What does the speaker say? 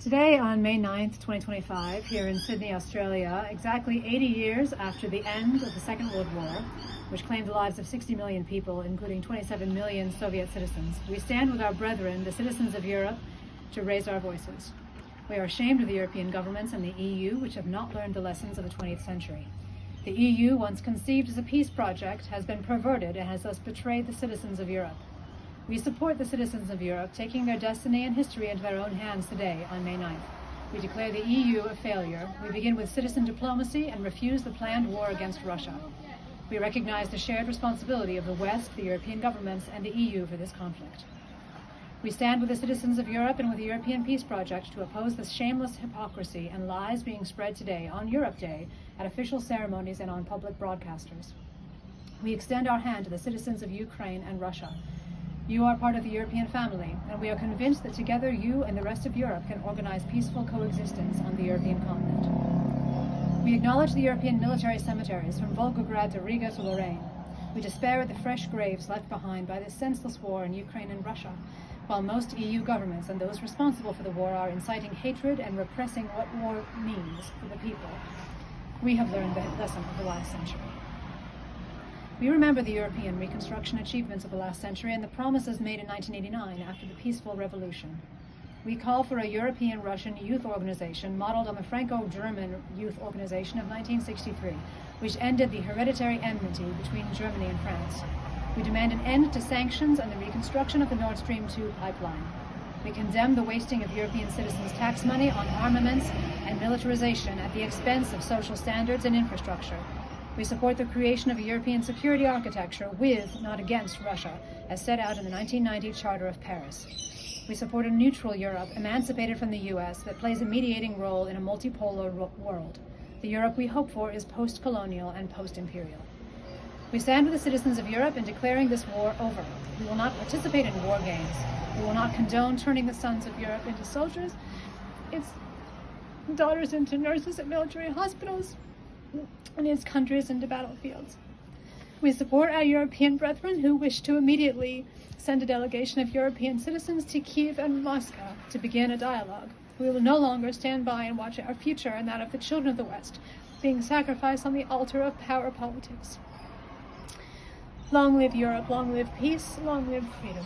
Today, on May 9th, 2025, here in Sydney, Australia, exactly 80 years after the end of the Second World War, which claimed the lives of 60 million people, including 27 million Soviet citizens, we stand with our brethren, the citizens of Europe, to raise our voices. We are ashamed of the European governments and the EU, which have not learned the lessons of the 20th century. The EU, once conceived as a peace project, has been perverted and has thus betrayed the citizens of Europe. We support the citizens of Europe taking their destiny and history into their own hands today, on May 9th. We declare the EU a failure. We begin with citizen diplomacy and refuse the planned war against Russia. We recognize the shared responsibility of the West, the European governments, and the EU for this conflict. We stand with the citizens of Europe and with the European Peace Project to oppose the shameless hypocrisy and lies being spread today on Europe Day at official ceremonies and on public broadcasters. We extend our hand to the citizens of Ukraine and Russia. You are part of the European family, and we are convinced that together you and the rest of Europe can organize peaceful coexistence on the European continent. We acknowledge the European military cemeteries from Volgograd to Riga to Lorraine. We despair at the fresh graves left behind by this senseless war in Ukraine and Russia, while most EU governments and those responsible for the war are inciting hatred and repressing what war means for the people. We have learned the lesson of the last century. We remember the European reconstruction achievements of the last century and the promises made in 1989 after the peaceful revolution. We call for a European-Russian youth organization modeled on the Franco-German youth organization of 1963, which ended the hereditary enmity between Germany and France. We demand an end to sanctions and the reconstruction of the Nord Stream 2 pipeline. We condemn the wasting of European citizens' tax money on armaments and militarization at the expense of social standards and infrastructure. We support the creation of a European security architecture with, not against, Russia, as set out in the 1990 Charter of Paris. We support a neutral Europe, emancipated from the US, that plays a mediating role in a multipolar world. The Europe we hope for is post-colonial and post-imperial. We stand with the citizens of Europe in declaring this war over. We will not participate in war games. We will not condone turning the sons of Europe into soldiers, its daughters into nurses at military hospitals, and its countries into battlefields. We support our European brethren who wish to immediately send a delegation of European citizens to Kiev and Moscow to begin a dialogue. We will no longer stand by and watch our future and that of the children of the West being sacrificed on the altar of power politics. Long live Europe, long live peace, long live freedom.